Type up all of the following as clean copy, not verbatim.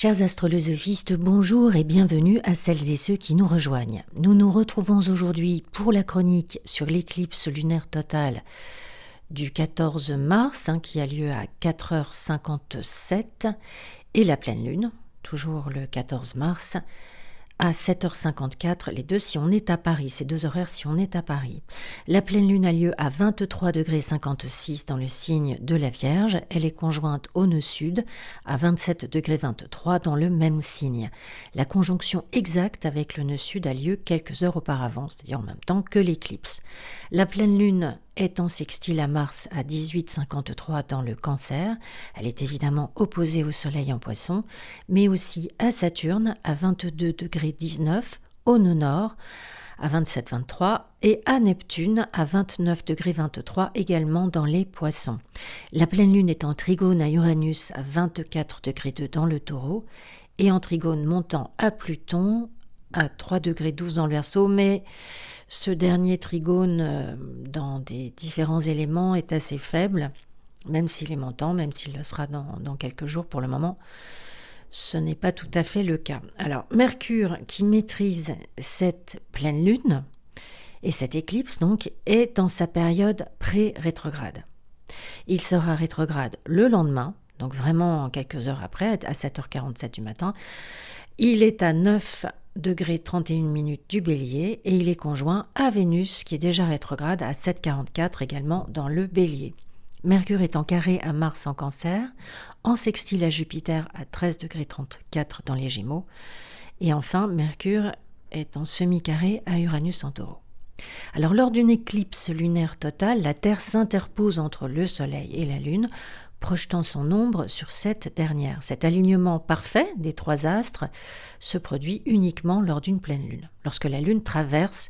Chers astrolosophistes, bonjour et bienvenue à celles et ceux qui nous rejoignent. Nous nous retrouvons aujourd'hui pour la chronique sur l'éclipse lunaire totale du 14 mars qui a lieu à 4h57 et la pleine lune, toujours le 14 mars, à 7h54, les deux si on est à Paris, ces deux horaires si on est à Paris. La pleine lune a lieu à 23,56 dans le signe de la Vierge. Elle est conjointe au nœud sud à 27,23 dans le même signe. La conjonction exacte avec le nœud sud a lieu quelques heures auparavant, c'est-à-dire en même temps que l'éclipse. La pleine lune est en sextile à Mars à 18,53 dans le Cancer. Elle est évidemment opposée au Soleil en Poisson, mais aussi à Saturne à 22,19 au nœud nord à 27,23 et à Neptune à 29,23 également dans les Poissons. La pleine lune est en trigone à Uranus à 24,2 dans le Taureau et en trigone montant à Pluton à 3,12 dans le Verseau, mais ce dernier trigone dans des différents éléments est assez faible, même s'il est montant, même s'il le sera dans quelques jours pour le moment. Ce n'est pas tout à fait le cas. Alors, Mercure, qui maîtrise cette pleine lune, et cette éclipse donc, est dans sa période pré-rétrograde. Il sera rétrograde le lendemain, donc vraiment quelques heures après, à 7h47 du matin. Il est à 9,31 du Bélier et il est conjoint à Vénus, qui est déjà rétrograde à 7h44 également dans le Bélier. Mercure est en carré à Mars en Cancer, en sextile à Jupiter à 13,34 dans les Gémeaux, et enfin Mercure est en semi-carré à Uranus en Taureau. Alors lors d'une éclipse lunaire totale, la Terre s'interpose entre le Soleil et la Lune, projetant son ombre sur cette dernière. Cet alignement parfait des trois astres se produit uniquement lors d'une pleine lune, lorsque la Lune traverse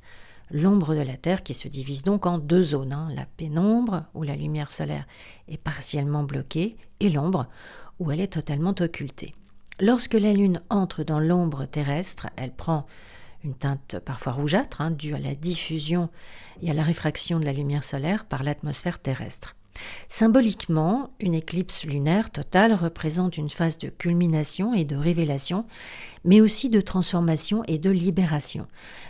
l'ombre de la Terre qui se divise donc en deux zones, la pénombre où la lumière solaire est partiellement bloquée et l'ombre où elle est totalement occultée. Lorsque la Lune entre dans l'ombre terrestre, elle prend une teinte parfois rougeâtre due à la diffusion et à la réfraction de la lumière solaire par l'atmosphère terrestre. Symboliquement, une éclipse lunaire totale représente une phase de culmination et de révélation, mais aussi de transformation et de libération.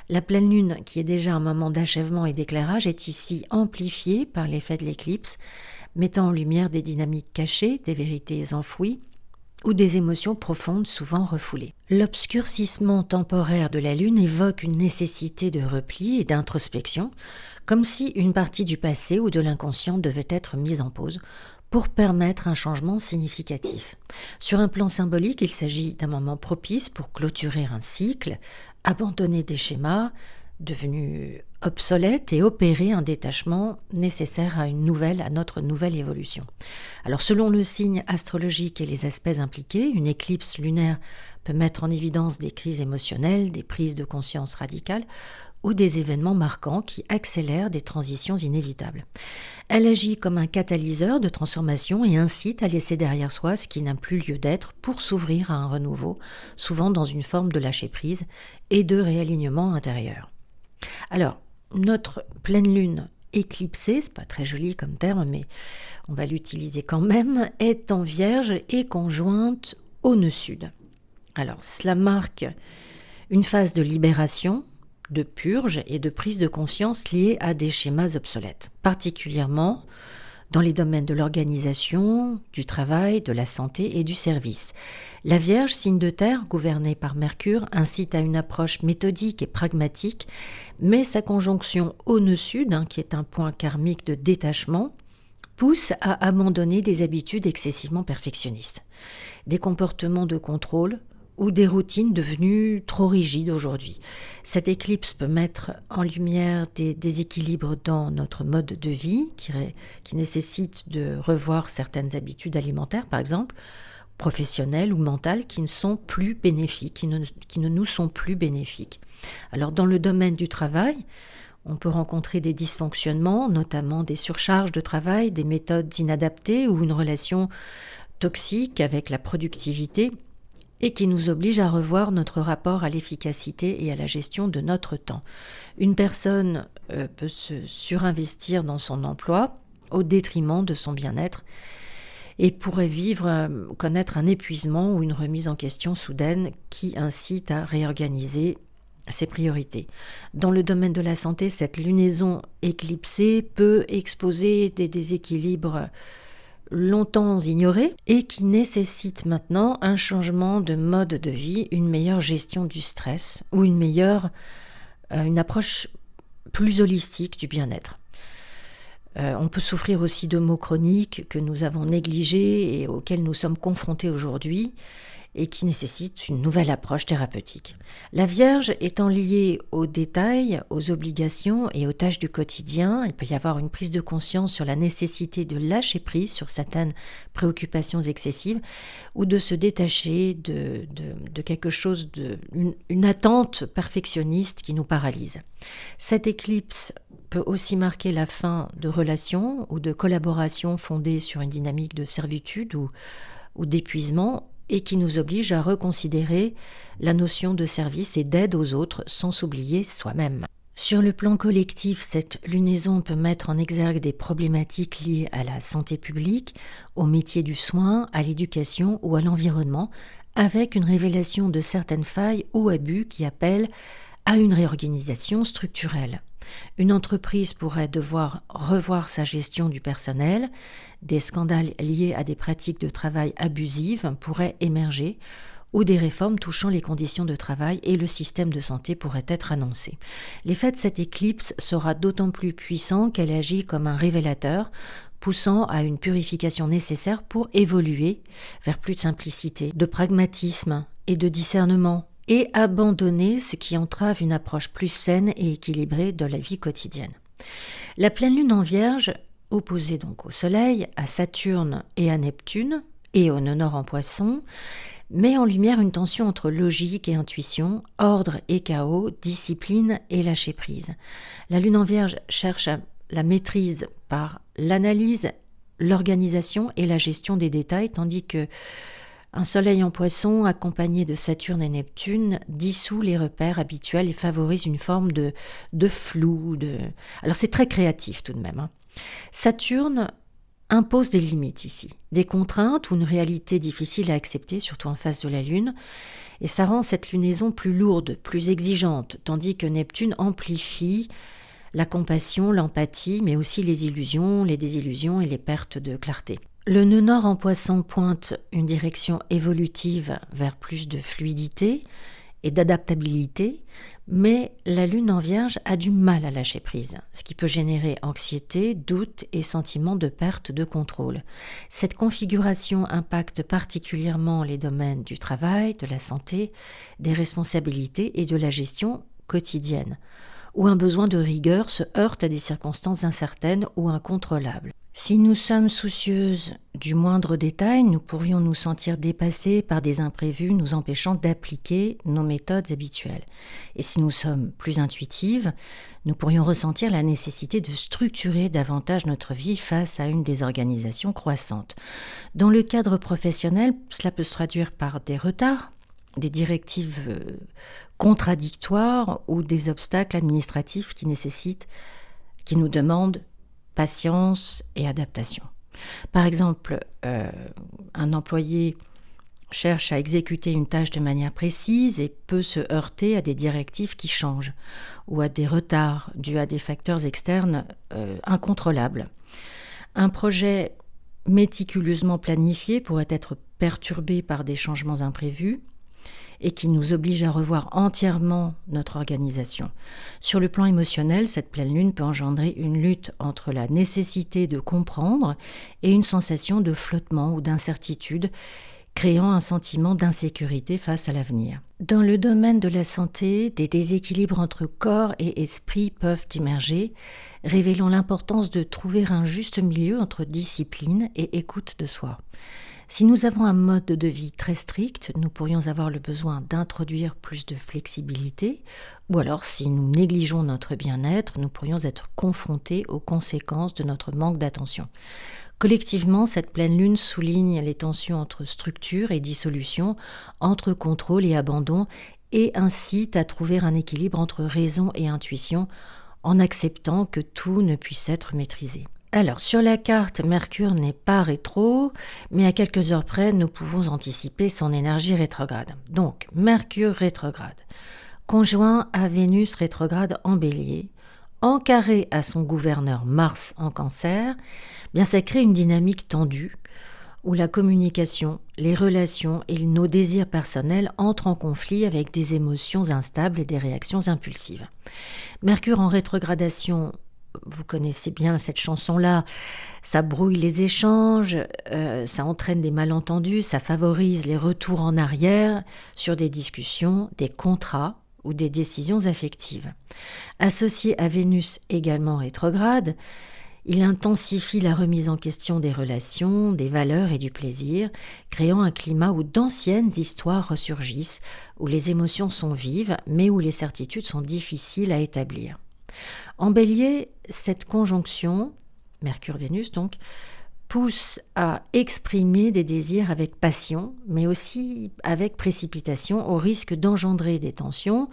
La pleine lune, qui est déjà un moment d'achèvement et d'éclairage, est ici amplifiée par l'effet de l'éclipse, mettant en lumière des dynamiques cachées, des vérités enfouies, ou des émotions profondes souvent refoulées. L'obscurcissement temporaire de la Lune évoque une nécessité de repli et d'introspection, comme si une partie du passé ou de l'inconscient devait être mise en pause pour permettre un changement significatif. Sur un plan symbolique, il s'agit d'un moment propice pour clôturer un cycle, abandonner des schémas devenus obsolètes et opérer un détachement nécessaire à notre nouvelle évolution. Alors selon le signe astrologique et les aspects impliqués, une éclipse lunaire peut mettre en évidence des crises émotionnelles, des prises de conscience radicales ou des événements marquants qui accélèrent des transitions inévitables. Elle agit comme un catalyseur de transformation et incite à laisser derrière soi ce qui n'a plus lieu d'être pour s'ouvrir à un renouveau, souvent dans une forme de lâcher-prise et de réalignement intérieur. Alors, notre pleine lune éclipsée, c'est pas très joli comme terme, mais on va l'utiliser quand même, est en Vierge et conjointe au nœud sud. Alors, cela marque une phase de libération, de purge et de prise de conscience liée à des schémas obsolètes, particulièrement dans les domaines de l'organisation, du travail, de la santé et du service. La Vierge, signe de terre, gouvernée par Mercure, incite à une approche méthodique et pragmatique, mais sa conjonction au nœud sud, qui est un point karmique de détachement, pousse à abandonner des habitudes excessivement perfectionnistes, des comportements de contrôle ou des routines devenues trop rigides aujourd'hui. Cette éclipse peut mettre en lumière des déséquilibres dans notre mode de vie qui nécessitent de revoir certaines habitudes alimentaires, par exemple, professionnelles ou mentales, qui ne sont plus bénéfiques, qui ne nous sont plus bénéfiques. Alors dans le domaine du travail, on peut rencontrer des dysfonctionnements, notamment des surcharges de travail, des méthodes inadaptées ou une relation toxique avec la productivité, et qui nous oblige à revoir notre rapport à l'efficacité et à la gestion de notre temps. Une personne peut se surinvestir dans son emploi au détriment de son bien-être et pourrait connaître un épuisement ou une remise en question soudaine qui incite à réorganiser ses priorités. Dans le domaine de la santé, cette lunaison éclipsée peut exposer des déséquilibres longtemps ignorés et qui nécessitent maintenant un changement de mode de vie, une meilleure gestion du stress ou une approche plus holistique du bien-être. On peut souffrir aussi de maux chroniques que nous avons négligés et auxquels nous sommes confrontés aujourd'hui et qui nécessitent une nouvelle approche thérapeutique. La Vierge étant liée aux détails, aux obligations et aux tâches du quotidien, il peut y avoir une prise de conscience sur la nécessité de lâcher prise sur certaines préoccupations excessives ou de se détacher de quelque chose, une attente perfectionniste qui nous paralyse. Cette éclipse peut aussi marquer la fin de relations ou de collaborations fondées sur une dynamique de servitude ou d'épuisement et qui nous oblige à reconsidérer la notion de service et d'aide aux autres sans s'oublier soi-même. Sur le plan collectif, cette lunaison peut mettre en exergue des problématiques liées à la santé publique, au métier du soin, à l'éducation ou à l'environnement, avec une révélation de certaines failles ou abus qui appellent à une réorganisation structurelle. Une entreprise pourrait devoir revoir sa gestion du personnel, des scandales liés à des pratiques de travail abusives pourraient émerger, ou des réformes touchant les conditions de travail et le système de santé pourraient être annoncées. L'effet de cette éclipse sera d'autant plus puissant qu'elle agit comme un révélateur, poussant à une purification nécessaire pour évoluer vers plus de simplicité, de pragmatisme et de discernement, et abandonner ce qui entrave une approche plus saine et équilibrée de la vie quotidienne. La pleine lune en Vierge, opposée donc au Soleil, à Saturne et à Neptune, et au nœud nord en Poisson, met en lumière une tension entre logique et intuition, ordre et chaos, discipline et lâcher-prise. La lune en Vierge cherche la maîtrise par l'analyse, l'organisation et la gestion des détails, tandis que un Soleil en Poisson, accompagné de Saturne et Neptune, dissout les repères habituels et favorise une forme de flou. Alors c'est très créatif tout de même. Saturne impose des limites ici, des contraintes ou une réalité difficile à accepter, surtout en face de la Lune, et ça rend cette lunaison plus lourde, plus exigeante, tandis que Neptune amplifie la compassion, l'empathie, mais aussi les illusions, les désillusions et les pertes de clarté. Le nœud nord en Poisson pointe une direction évolutive vers plus de fluidité et d'adaptabilité, mais la lune en Vierge a du mal à lâcher prise, ce qui peut générer anxiété, doute et sentiment de perte de contrôle. Cette configuration impacte particulièrement les domaines du travail, de la santé, des responsabilités et de la gestion quotidienne, où un besoin de rigueur se heurte à des circonstances incertaines ou incontrôlables. Si nous sommes soucieuses du moindre détail, nous pourrions nous sentir dépassés par des imprévus nous empêchant d'appliquer nos méthodes habituelles. Et si nous sommes plus intuitives, nous pourrions ressentir la nécessité de structurer davantage notre vie face à une désorganisation croissante. Dans le cadre professionnel, cela peut se traduire par des retards, des directives contradictoires ou des obstacles administratifs qui nous demandent patience et adaptation. Par exemple, un employé cherche à exécuter une tâche de manière précise et peut se heurter à des directives qui changent ou à des retards dus à des facteurs externes incontrôlables. Un projet méticuleusement planifié pourrait être perturbé par des changements imprévus et qui nous oblige à revoir entièrement notre organisation. Sur le plan émotionnel, cette pleine lune peut engendrer une lutte entre la nécessité de comprendre et une sensation de flottement ou d'incertitude, créant un sentiment d'insécurité face à l'avenir. Dans le domaine de la santé, des déséquilibres entre corps et esprit peuvent émerger, révélant l'importance de trouver un juste milieu entre discipline et écoute de soi. Si nous avons un mode de vie très strict, nous pourrions avoir le besoin d'introduire plus de flexibilité, ou alors si nous négligeons notre bien-être, nous pourrions être confrontés aux conséquences de notre manque d'attention. Collectivement, cette pleine lune souligne les tensions entre structure et dissolution, entre contrôle et abandon, et incite à trouver un équilibre entre raison et intuition, en acceptant que tout ne puisse être maîtrisé. Alors, sur la carte, Mercure n'est pas rétro, mais à quelques heures près, nous pouvons anticiper son énergie rétrograde. Donc, Mercure rétrograde, conjoint à Vénus rétrograde en Bélier, en carré à son gouverneur Mars en Cancer, bien ça crée une dynamique tendue où la communication, les relations et nos désirs personnels entrent en conflit avec des émotions instables et des réactions impulsives. Mercure en rétrogradation, vous connaissez bien cette chanson-là, ça brouille les échanges, ça entraîne des malentendus, ça favorise les retours en arrière sur des discussions, des contrats ou des décisions affectives. Associé à Vénus également rétrograde, il intensifie la remise en question des relations, des valeurs et du plaisir, créant un climat où d'anciennes histoires ressurgissent, où les émotions sont vives, mais où les certitudes sont difficiles à établir. En Bélier, cette conjonction, Mercure-Vénus donc, pousse à exprimer des désirs avec passion, mais aussi avec précipitation, au risque d'engendrer des tensions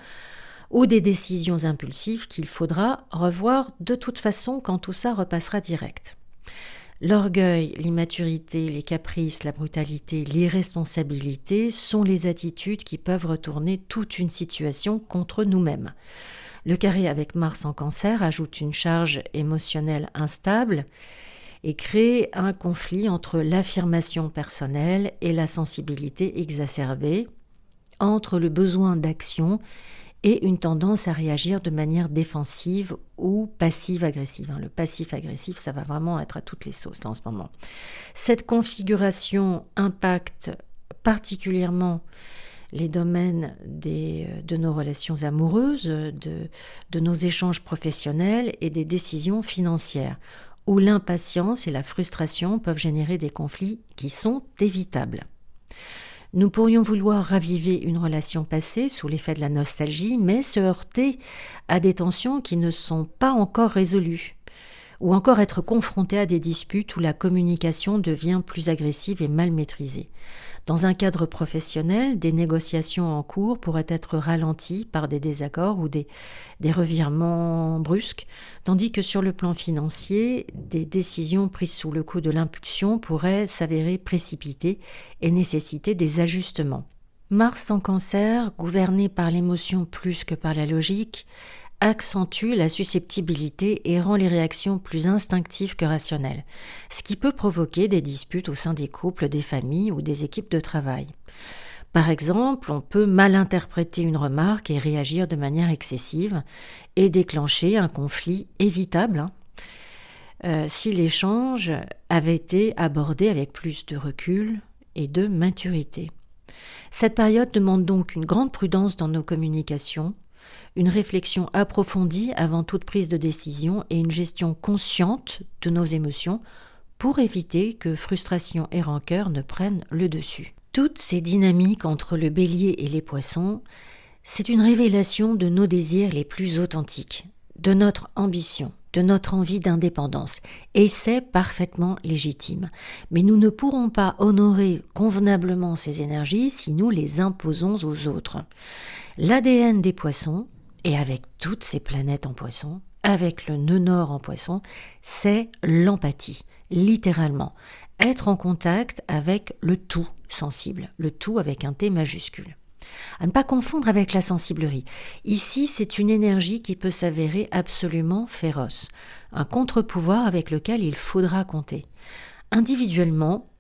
ou des décisions impulsives qu'il faudra revoir de toute façon quand tout ça repassera direct. L'orgueil, l'immaturité, les caprices, la brutalité, l'irresponsabilité sont les attitudes qui peuvent retourner toute une situation contre nous-mêmes. Le carré avec Mars en Cancer ajoute une charge émotionnelle instable et crée un conflit entre l'affirmation personnelle et la sensibilité exacerbée, entre le besoin d'action et une tendance à réagir de manière défensive ou passive-agressive. Le passif-agressif, ça va vraiment être à toutes les sauces là, en ce moment. Cette configuration impacte particulièrement les domaines de nos relations amoureuses, de nos échanges professionnels et des décisions financières, où l'impatience et la frustration peuvent générer des conflits qui sont évitables. Nous pourrions vouloir raviver une relation passée sous l'effet de la nostalgie, mais se heurter à des tensions qui ne sont pas encore résolues, ou encore être confrontés à des disputes où la communication devient plus agressive et mal maîtrisée. Dans un cadre professionnel, des négociations en cours pourraient être ralenties par des désaccords ou des revirements brusques, tandis que sur le plan financier, des décisions prises sous le coup de l'impulsion pourraient s'avérer précipitées et nécessiter des ajustements. Mars en Cancer, gouverné par l'émotion plus que par la logique, accentue la susceptibilité et rend les réactions plus instinctives que rationnelles, ce qui peut provoquer des disputes au sein des couples, des familles ou des équipes de travail. Par exemple, on peut mal interpréter une remarque et réagir de manière excessive et déclencher un conflit évitable si l'échange avait été abordé avec plus de recul et de maturité. Cette période demande donc une grande prudence dans nos communications, une réflexion approfondie avant toute prise de décision et une gestion consciente de nos émotions pour éviter que frustration et rancœur ne prennent le dessus. Toutes ces dynamiques entre le bélier et les poissons, c'est une révélation de nos désirs les plus authentiques, de notre ambition, de notre envie d'indépendance, et c'est parfaitement légitime. Mais nous ne pourrons pas honorer convenablement ces énergies si nous les imposons aux autres. L'ADN des poissons, et avec toutes ces planètes en poisson, avec le nœud nord en poisson, c'est l'empathie, littéralement. Être en contact avec le tout sensible, le tout avec un T majuscule. À ne pas confondre avec la sensiblerie. Ici, c'est une énergie qui peut s'avérer absolument féroce, un contre-pouvoir avec lequel il faudra compter. Individuellement,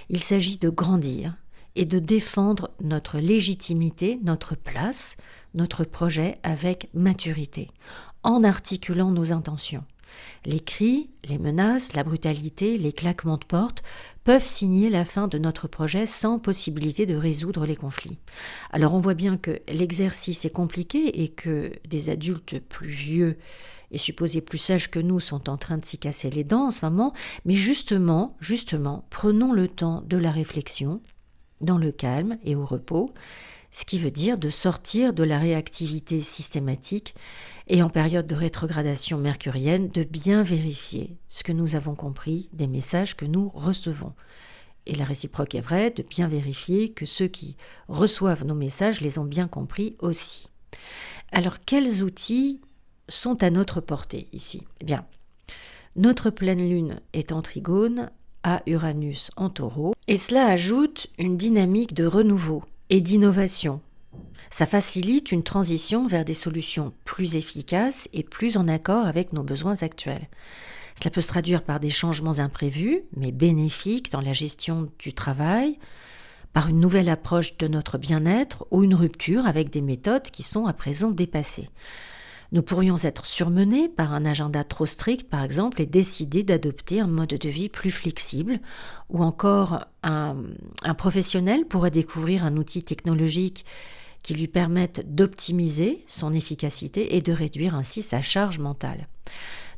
il s'agit de grandir et de défendre notre légitimité, notre place, notre projet avec maturité, en articulant nos intentions. Les cris, les menaces, la brutalité, les claquements de porte peuvent signer la fin de notre projet sans possibilité de résoudre les conflits. Alors on voit bien que l'exercice est compliqué et que des adultes plus vieux et supposés plus sages que nous sont en train de s'y casser les dents en ce moment, mais justement, prenons le temps de la réflexion, dans le calme et au repos, ce qui veut dire de sortir de la réactivité systématique et en période de rétrogradation mercurienne, de bien vérifier ce que nous avons compris des messages que nous recevons. Et la réciproque est vraie, de bien vérifier que ceux qui reçoivent nos messages les ont bien compris aussi. Alors, quels outils sont à notre portée ici ? Eh bien, Notre pleine lune est en trigone à Uranus en taureau, et cela ajoute une dynamique de renouveau et d'innovation. Ça facilite une transition vers des solutions plus efficaces et plus en accord avec nos besoins actuels. Cela peut se traduire par des changements imprévus, mais bénéfiques dans la gestion du travail, par une nouvelle approche de notre bien-être ou une rupture avec des méthodes qui sont à présent dépassées. Nous pourrions être surmenés par un agenda trop strict, par exemple, et décider d'adopter un mode de vie plus flexible, ou encore un professionnel pourrait découvrir un outil technologique qui lui permette d'optimiser son efficacité et de réduire ainsi sa charge mentale.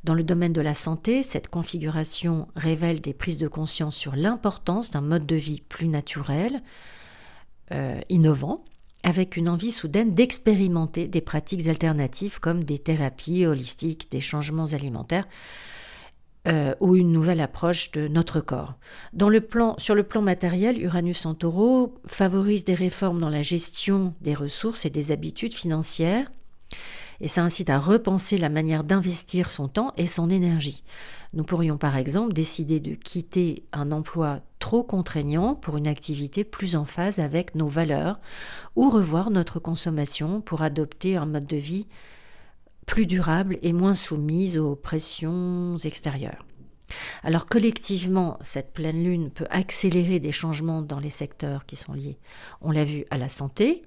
Dans le domaine de la santé, cette configuration révèle des prises de conscience sur l'importance d'un mode de vie plus naturel, innovant, avec une envie soudaine d'expérimenter des pratiques alternatives comme des thérapies holistiques, des changements alimentaires ou une nouvelle approche de notre corps. Sur le plan matériel, Uranus en taureau favorise des réformes dans la gestion des ressources et des habitudes financières, et ça incite à repenser la manière d'investir son temps et son énergie. Nous pourrions par exemple décider de quitter un emploi trop contraignant pour une activité plus en phase avec nos valeurs ou revoir notre consommation pour adopter un mode de vie plus durable et moins soumise aux pressions extérieures. Alors collectivement, cette pleine lune peut accélérer des changements dans les secteurs qui sont liés, on l'a vu, à la santé,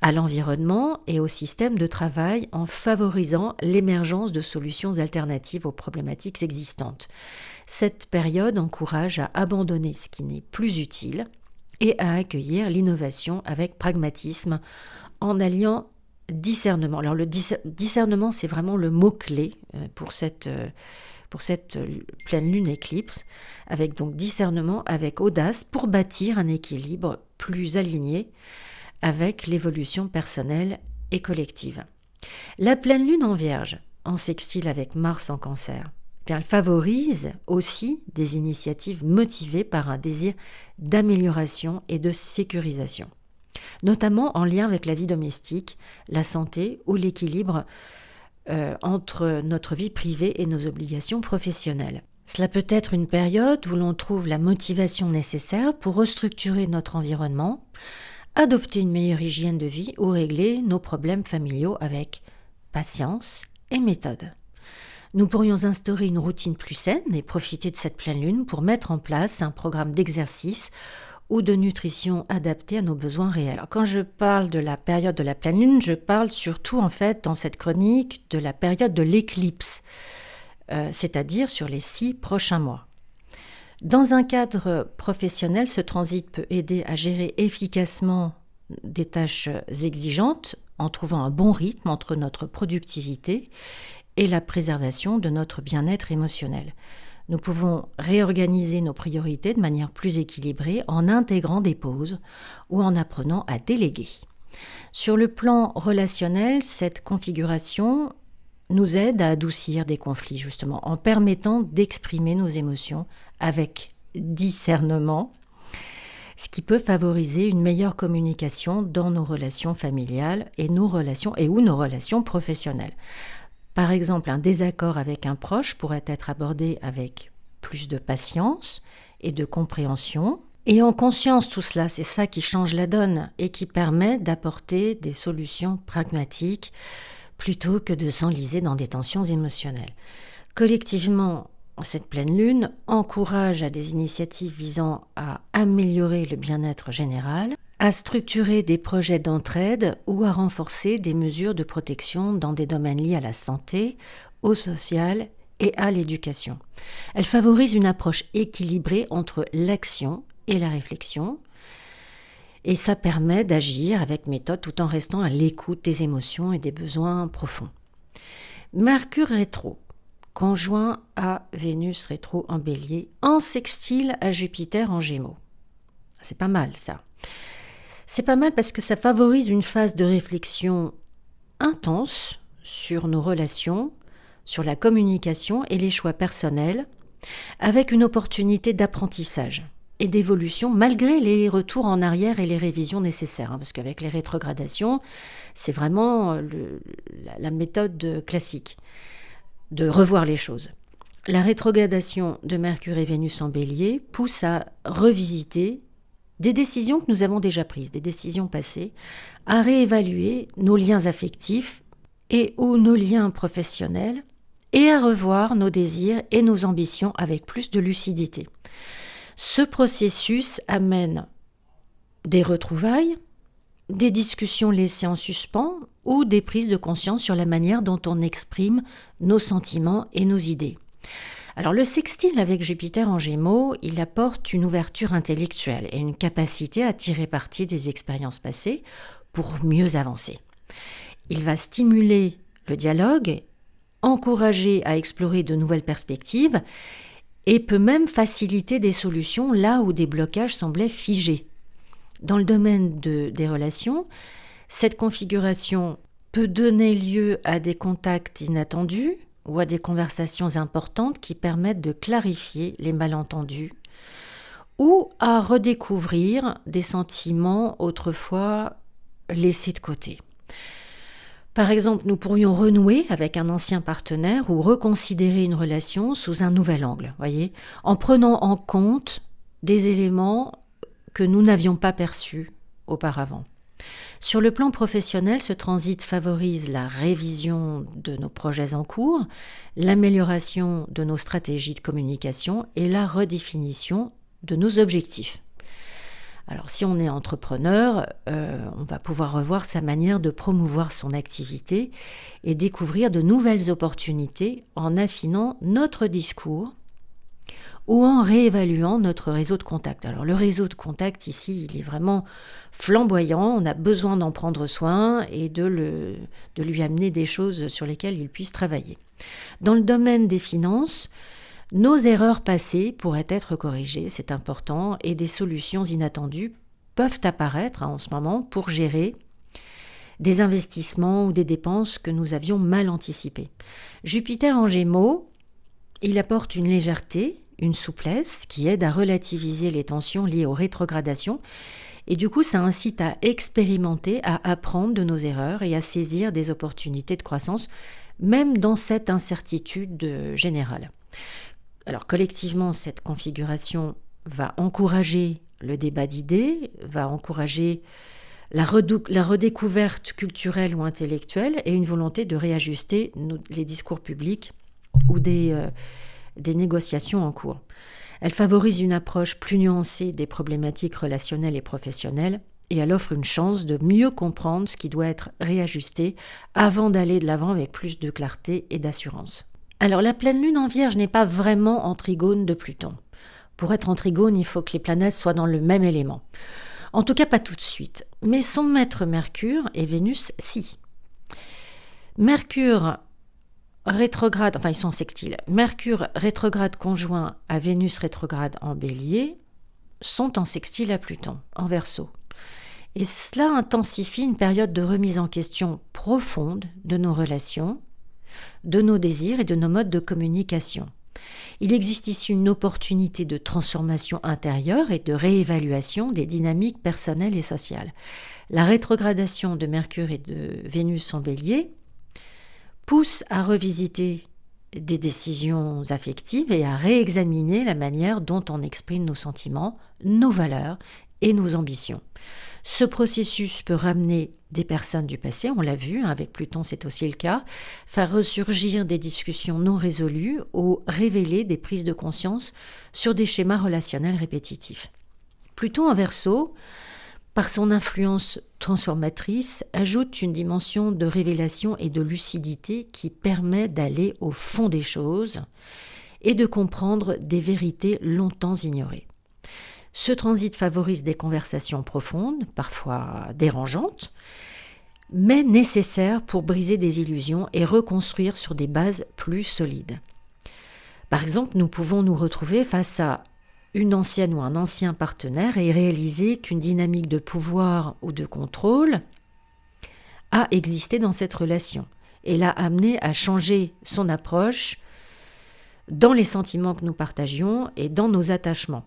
à l'environnement et au système de travail en favorisant l'émergence de solutions alternatives aux problématiques existantes. Cette période encourage à abandonner ce qui n'est plus utile et à accueillir l'innovation avec pragmatisme en alliant discernement. Alors le discernement, c'est vraiment le mot-clé pour cette pleine lune éclipse, avec donc discernement, avec audace pour bâtir un équilibre plus aligné avec l'évolution personnelle et collective. La pleine lune en Vierge, en sextile avec Mars en Cancer, elle favorise aussi des initiatives motivées par un désir d'amélioration et de sécurisation, notamment en lien avec la vie domestique, la santé ou l'équilibre entre notre vie privée et nos obligations professionnelles. Cela peut être une période où l'on trouve la motivation nécessaire pour restructurer notre environnement, adopter une meilleure hygiène de vie ou régler nos problèmes familiaux avec patience et méthode. Nous pourrions instaurer une routine plus saine et profiter de cette pleine lune pour mettre en place un programme d'exercice ou de nutrition adapté à nos besoins réels. Alors, quand je parle de la période de la pleine lune, je parle surtout en fait dans cette chronique de la période de l'éclipse, c'est-à-dire sur les 6 prochains mois. Dans un cadre professionnel, ce transit peut aider à gérer efficacement des tâches exigeantes en trouvant un bon rythme entre notre productivité et la préservation de notre bien-être émotionnel. Nous pouvons réorganiser nos priorités de manière plus équilibrée en intégrant des pauses ou en apprenant à déléguer. Sur le plan relationnel, cette configuration nous aide à adoucir des conflits, justement, en permettant d'exprimer nos émotions avec discernement, ce qui peut favoriser une meilleure communication dans nos relations familiales et nos relations professionnelles. Par exemple, un désaccord avec un proche pourrait être abordé avec plus de patience et de compréhension. Et en conscience, tout cela, c'est ça qui change la donne et qui permet d'apporter des solutions pragmatiques plutôt que de s'enliser dans des tensions émotionnelles. Collectivement, cette pleine lune encourage à des initiatives visant à améliorer le bien-être général, à structurer des projets d'entraide ou à renforcer des mesures de protection dans des domaines liés à la santé, au social et à l'éducation. Elle favorise une approche équilibrée entre l'action et la réflexion, et ça permet d'agir avec méthode tout en restant à l'écoute des émotions et des besoins profonds. Mercure rétro, conjoint à Vénus rétro en Bélier, en sextile à Jupiter en Gémeaux. C'est pas mal ça. C'est pas mal parce que ça favorise une phase de réflexion intense sur nos relations, sur la communication et les choix personnels, avec une opportunité d'apprentissage et d'évolution malgré les retours en arrière et les révisions nécessaires. Parce qu'avec les rétrogradations, c'est vraiment la méthode classique de revoir les choses. La rétrogradation de Mercure et Vénus en Bélier pousse à revisiter des décisions que nous avons déjà prises, des décisions passées, à réévaluer nos liens affectifs et ou nos liens professionnels et à revoir nos désirs et nos ambitions avec plus de lucidité. Ce processus amène des retrouvailles, des discussions laissées en suspens ou des prises de conscience sur la manière dont on exprime nos sentiments et nos idées. Alors le sextile avec Jupiter en Gémeaux, il apporte une ouverture intellectuelle et une capacité à tirer parti des expériences passées pour mieux avancer. Il va stimuler le dialogue, encourager à explorer de nouvelles perspectives et peut même faciliter des solutions là où des blocages semblaient figés. Dans le domaine des relations, cette configuration peut donner lieu à des contacts inattendus ou à des conversations importantes qui permettent de clarifier les malentendus ou à redécouvrir des sentiments autrefois laissés de côté. Par exemple, nous pourrions renouer avec un ancien partenaire ou reconsidérer une relation sous un nouvel angle, en prenant en compte des éléments que nous n'avions pas perçus auparavant. Sur le plan professionnel, ce transit favorise la révision de nos projets en cours, l'amélioration de nos stratégies de communication et la redéfinition de nos objectifs. Alors si on est entrepreneur, on va pouvoir revoir sa manière de promouvoir son activité et découvrir de nouvelles opportunités en affinant notre discours ou en réévaluant notre réseau de contacts. Alors le réseau de contacts ici, il est vraiment flamboyant, on a besoin d'en prendre soin et de lui amener des choses sur lesquelles il puisse travailler. Dans le domaine des finances, nos erreurs passées pourraient être corrigées, c'est important, et des solutions inattendues peuvent apparaître en ce moment pour gérer des investissements ou des dépenses que nous avions mal anticipées. Jupiter en Gémeaux, il apporte une légèreté, une souplesse qui aide à relativiser les tensions liées aux rétrogradations et du coup ça incite à expérimenter, à apprendre de nos erreurs et à saisir des opportunités de croissance même dans cette incertitude générale. Alors collectivement, cette configuration va encourager le débat d'idées, va encourager la redécouverte culturelle ou intellectuelle et une volonté de réajuster les discours publics ou des négociations en cours. Elle favorise une approche plus nuancée des problématiques relationnelles et professionnelles et elle offre une chance de mieux comprendre ce qui doit être réajusté avant d'aller de l'avant avec plus de clarté et d'assurance. Alors la pleine lune en Vierge n'est pas vraiment en trigone de Pluton. Pour être en trigone, il faut que les planètes soient dans le même élément. En tout cas, pas tout de suite. Mais son maître Mercure et Vénus, si. Mercure rétrograde, enfin ils sont en sextile, Mercure rétrograde conjoint à Vénus rétrograde en Bélier sont en sextile à Pluton, en Verseau. Et cela intensifie une période de remise en question profonde de nos relations, de nos désirs et de nos modes de communication. Il existe ici une opportunité de transformation intérieure et de réévaluation des dynamiques personnelles et sociales. La rétrogradation de Mercure et de Vénus en Bélier pousse à revisiter des décisions affectives et à réexaminer la manière dont on exprime nos sentiments, nos valeurs et nos ambitions. Ce processus peut ramener des personnes du passé, on l'a vu, avec Pluton c'est aussi le cas, faire ressurgir des discussions non résolues ou révéler des prises de conscience sur des schémas relationnels répétitifs. Pluton en Verseau, par son influence transformatrice, ajoute une dimension de révélation et de lucidité qui permet d'aller au fond des choses et de comprendre des vérités longtemps ignorées. Ce transit favorise des conversations profondes, parfois dérangeantes, mais nécessaires pour briser des illusions et reconstruire sur des bases plus solides. Par exemple, nous pouvons nous retrouver face à une ancienne ou un ancien partenaire et réaliser qu'une dynamique de pouvoir ou de contrôle a existé dans cette relation et l'a amené à changer son approche dans les sentiments que nous partagions et dans nos attachements.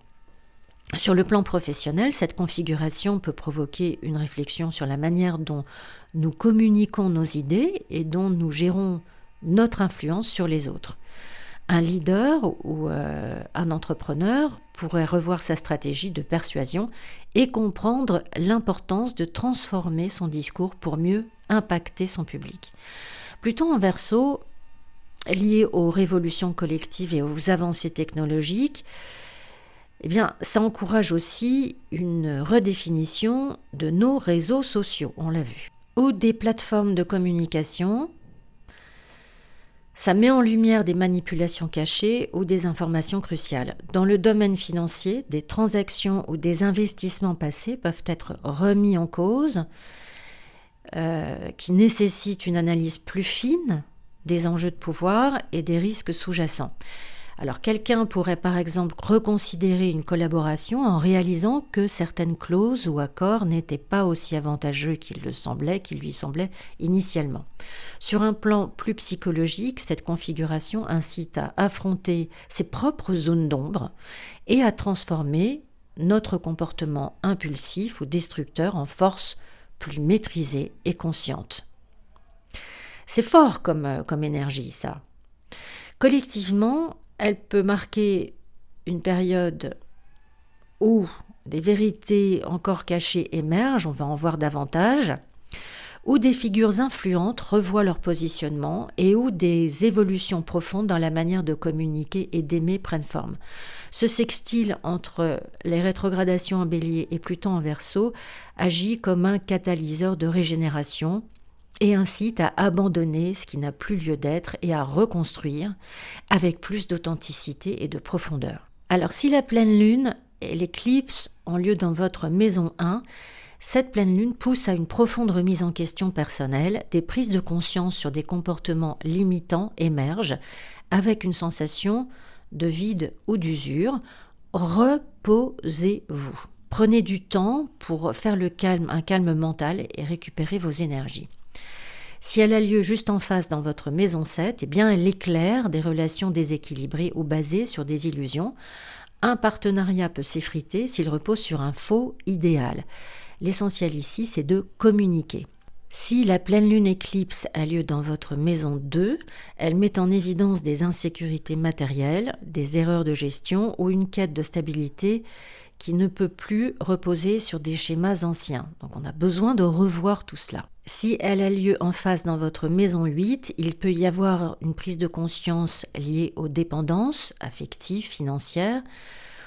Sur le plan professionnel, cette configuration peut provoquer une réflexion sur la manière dont nous communiquons nos idées et dont nous gérons notre influence sur les autres. Un leader ou un entrepreneur pourrait revoir sa stratégie de persuasion et comprendre l'importance de transformer son discours pour mieux impacter son public. Pluton en Verseau, lié aux révolutions collectives et aux avancées technologiques, eh bien, ça encourage aussi une redéfinition de nos réseaux sociaux, on l'a vu, ou des plateformes de communication. Ça met en lumière des manipulations cachées ou des informations cruciales. Dans le domaine financier, des transactions ou des investissements passés peuvent être remis en cause, qui nécessitent une analyse plus fine des enjeux de pouvoir et des risques sous-jacents. Alors quelqu'un pourrait par exemple reconsidérer une collaboration en réalisant que certaines clauses ou accords n'étaient pas aussi avantageux qu'il lui semblait initialement. Sur un plan plus psychologique, cette configuration incite à affronter ses propres zones d'ombre et à transformer notre comportement impulsif ou destructeur en force plus maîtrisée et consciente. C'est fort comme énergie, ça. Collectivement, elle peut marquer une période où des vérités encore cachées émergent, on va en voir davantage, où des figures influentes revoient leur positionnement et où des évolutions profondes dans la manière de communiquer et d'aimer prennent forme. Ce sextile entre les rétrogradations en Bélier et Pluton en Verseau agit comme un catalyseur de régénération et incite à abandonner ce qui n'a plus lieu d'être et à reconstruire avec plus d'authenticité et de profondeur. Alors si la pleine lune et l'éclipse ont lieu dans votre maison 1, cette pleine lune pousse à une profonde remise en question personnelle, des prises de conscience sur des comportements limitants émergent avec une sensation de vide ou d'usure. Reposez-vous. Prenez du temps pour faire un calme mental et récupérer vos énergies. Si elle a lieu juste en face dans votre maison 7, eh bien elle éclaire des relations déséquilibrées ou basées sur des illusions. Un partenariat peut s'effriter s'il repose sur un faux idéal. L'essentiel ici, c'est de communiquer. Si la pleine lune éclipse a lieu dans votre maison 2, elle met en évidence des insécurités matérielles, des erreurs de gestion ou une quête de stabilité qui ne peut plus reposer sur des schémas anciens. Donc on a besoin de revoir tout cela. Si elle a lieu en face dans votre maison 8, il peut y avoir une prise de conscience liée aux dépendances affectives, financières,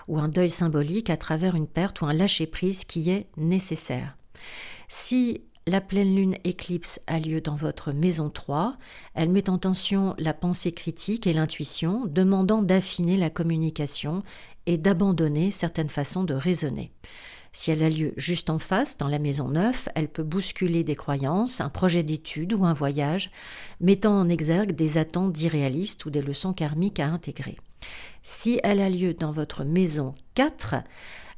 ou un deuil symbolique à travers une perte ou un lâcher-prise qui est nécessaire. Si la pleine lune éclipse a lieu dans votre maison 3, elle met en tension la pensée critique et l'intuition, demandant d'affiner la communication et d'abandonner certaines façons de raisonner. Si elle a lieu juste en face, dans la maison 9, elle peut bousculer des croyances, un projet d'étude ou un voyage, mettant en exergue des attentes irréalistes ou des leçons karmiques à intégrer. Si elle a lieu dans votre maison 4,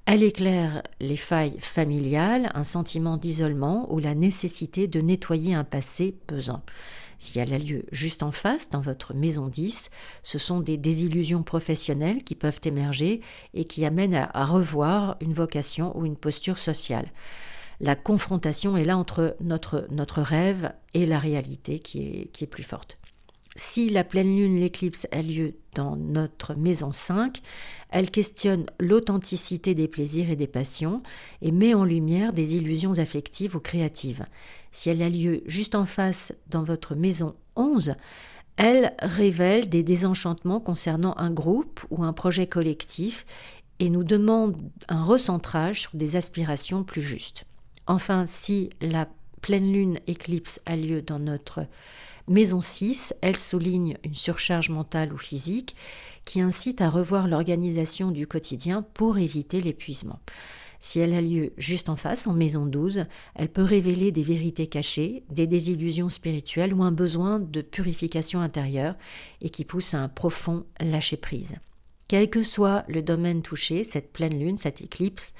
elle éclaire les failles familiales, un sentiment d'isolement ou la nécessité de nettoyer un passé pesant. Si elle a lieu juste en face, dans votre maison 10, ce sont des désillusions professionnelles qui peuvent émerger et qui amènent à revoir une vocation ou une posture sociale. La confrontation est là entre notre rêve et la réalité qui est plus forte. Si la pleine lune, l'éclipse a lieu dans notre maison 5, elle questionne l'authenticité des plaisirs et des passions et met en lumière des illusions affectives ou créatives. Si elle a lieu juste en face dans votre maison 11, elle révèle des désenchantements concernant un groupe ou un projet collectif et nous demande un recentrage sur des aspirations plus justes. Enfin, si la pleine lune éclipse a lieu dans notre maison 6, elle souligne une surcharge mentale ou physique qui incite à revoir l'organisation du quotidien pour éviter l'épuisement. Si elle a lieu juste en face, en maison 12, elle peut révéler des vérités cachées, des désillusions spirituelles ou un besoin de purification intérieure et qui pousse à un profond lâcher-prise. Quel que soit le domaine touché, cette pleine lune, cette éclipse,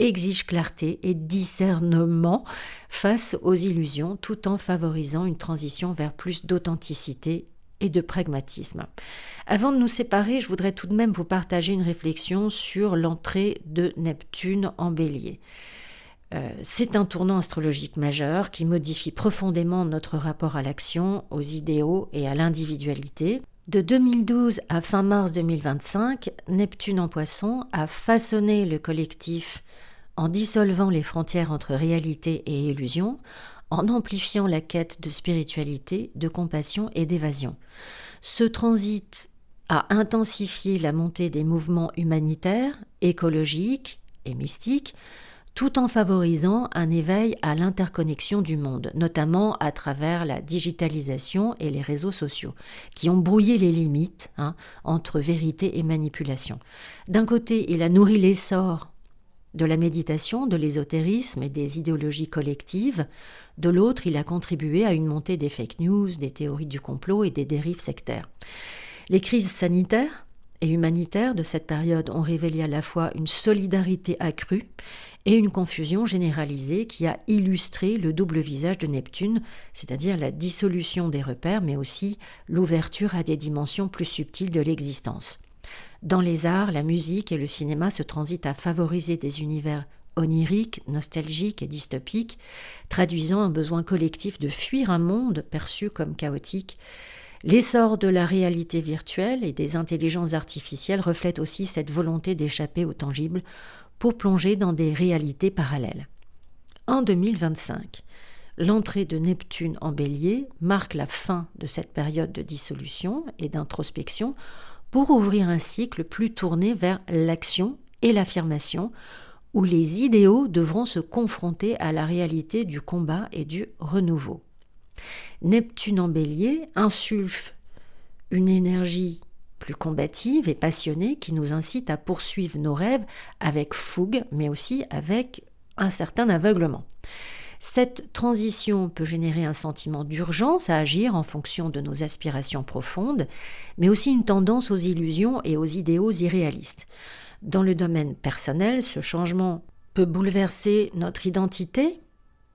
exige clarté et discernement face aux illusions tout en favorisant une transition vers plus d'authenticité et de pragmatisme. Avant de nous séparer, je voudrais tout de même vous partager une réflexion sur l'entrée de Neptune en Bélier. C'est un tournant astrologique majeur qui modifie profondément notre rapport à l'action, aux idéaux et à l'individualité. De 2012 à fin mars 2025, Neptune en Poisson a façonné le collectif en dissolvant les frontières entre réalité et illusion, en amplifiant la quête de spiritualité, de compassion et d'évasion. Ce transit a intensifié la montée des mouvements humanitaires, écologiques et mystiques, tout en favorisant un éveil à l'interconnexion du monde, notamment à travers la digitalisation et les réseaux sociaux, qui ont brouillé les limites entre vérité et manipulation. D'un côté, il a nourri l'essor de la méditation, de l'ésotérisme et des idéologies collectives. De l'autre, il a contribué à une montée des fake news, des théories du complot et des dérives sectaires. Les crises sanitaires et humanitaires de cette période ont révélé à la fois une solidarité accrue et une confusion généralisée qui a illustré le double visage de Neptune, c'est-à-dire la dissolution des repères, mais aussi l'ouverture à des dimensions plus subtiles de l'existence. Dans les arts, la musique et le cinéma se transitent à favoriser des univers oniriques, nostalgiques et dystopiques, traduisant un besoin collectif de fuir un monde perçu comme chaotique. L'essor de la réalité virtuelle et des intelligences artificielles reflète aussi cette volonté d'échapper au tangible pour plonger dans des réalités parallèles. En 2025, l'entrée de Neptune en Bélier marque la fin de cette période de dissolution et d'introspection pour ouvrir un cycle plus tourné vers l'action et l'affirmation, où les idéaux devront se confronter à la réalité du combat et du renouveau. Neptune en Bélier insuffle une énergie plus combative et passionnée qui nous incite à poursuivre nos rêves avec fougue, mais aussi avec un certain aveuglement. Cette transition peut générer un sentiment d'urgence à agir en fonction de nos aspirations profondes, mais aussi une tendance aux illusions et aux idéaux irréalistes. Dans le domaine personnel, ce changement peut bouleverser notre identité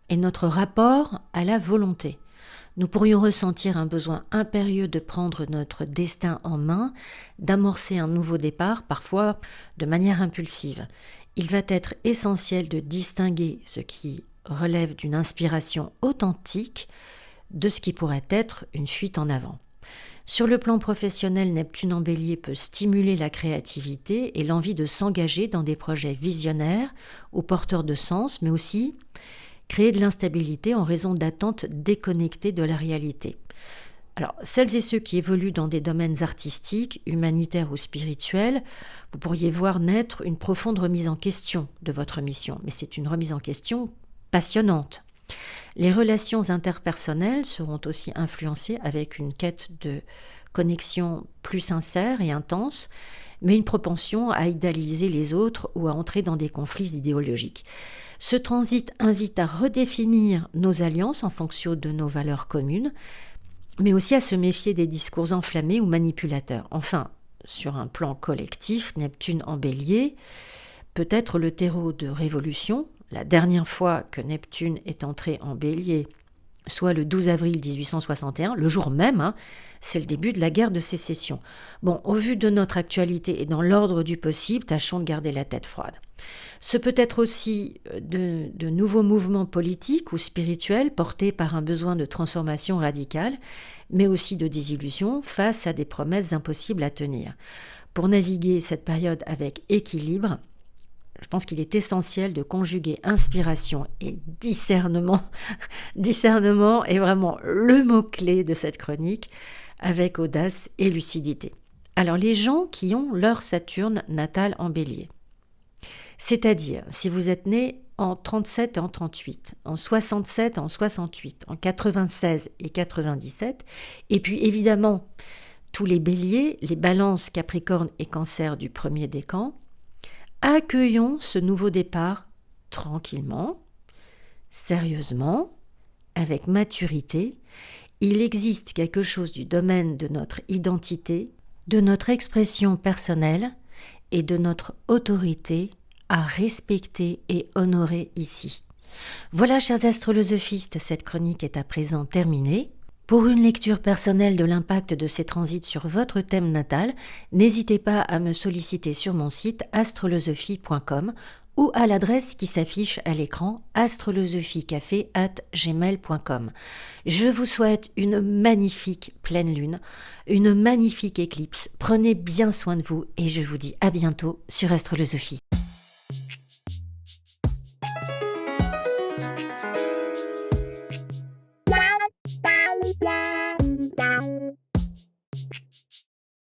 et notre rapport à la volonté. Nous pourrions ressentir un besoin impérieux de prendre notre destin en main, d'amorcer un nouveau départ, parfois de manière impulsive. Il va être essentiel de distinguer ce qui relève d'une inspiration authentique de ce qui pourrait être une fuite en avant. Sur le plan professionnel, Neptune en Bélier peut stimuler la créativité et l'envie de s'engager dans des projets visionnaires ou porteurs de sens, mais aussi créer de l'instabilité en raison d'attentes déconnectées de la réalité. Alors, celles et ceux qui évoluent dans des domaines artistiques, humanitaires ou spirituels, vous pourriez voir naître une profonde remise en question de votre mission, mais c'est une remise en question passionnante. Les relations interpersonnelles seront aussi influencées avec une quête de connexion plus sincère et intense, mais une propension à idéaliser les autres ou à entrer dans des conflits idéologiques. Ce transit invite à redéfinir nos alliances en fonction de nos valeurs communes, mais aussi à se méfier des discours enflammés ou manipulateurs. Enfin, sur un plan collectif, Neptune en Bélier peut être le terreau de révolution. La dernière fois que Neptune est entré en Bélier, soit le 12 avril 1861, le jour même, c'est le début de la guerre de sécession. Bon, au vu de notre actualité et dans l'ordre du possible, tâchons de garder la tête froide. Ce peut être aussi de nouveaux mouvements politiques ou spirituels portés par un besoin de transformation radicale, mais aussi de désillusion face à des promesses impossibles à tenir. Pour naviguer cette période avec équilibre, je pense qu'il est essentiel de conjuguer inspiration et discernement. Discernement est vraiment le mot-clé de cette chronique, avec audace et lucidité. Alors, les gens qui ont leur Saturne natal en Bélier, c'est-à-dire si vous êtes né en 37 et en 38, en 67 et en 68, en 96 et 97, et puis évidemment tous les Béliers, les Balances, Capricorne et Cancer du premier décan, accueillons ce nouveau départ tranquillement, sérieusement, avec maturité. Il existe quelque chose du domaine de notre identité, de notre expression personnelle et de notre autorité à respecter et honorer ici. Voilà, chers astrolosophistes, cette chronique est à présent terminée. Pour une lecture personnelle de l'impact de ces transits sur votre thème natal, n'hésitez pas à me solliciter sur mon site astrolosophie.com ou à l'adresse qui s'affiche à l'écran astrolosophiecafé@gmail.com. Je vous souhaite une magnifique pleine lune, une magnifique éclipse. Prenez bien soin de vous et je vous dis à bientôt sur Astrolosophie.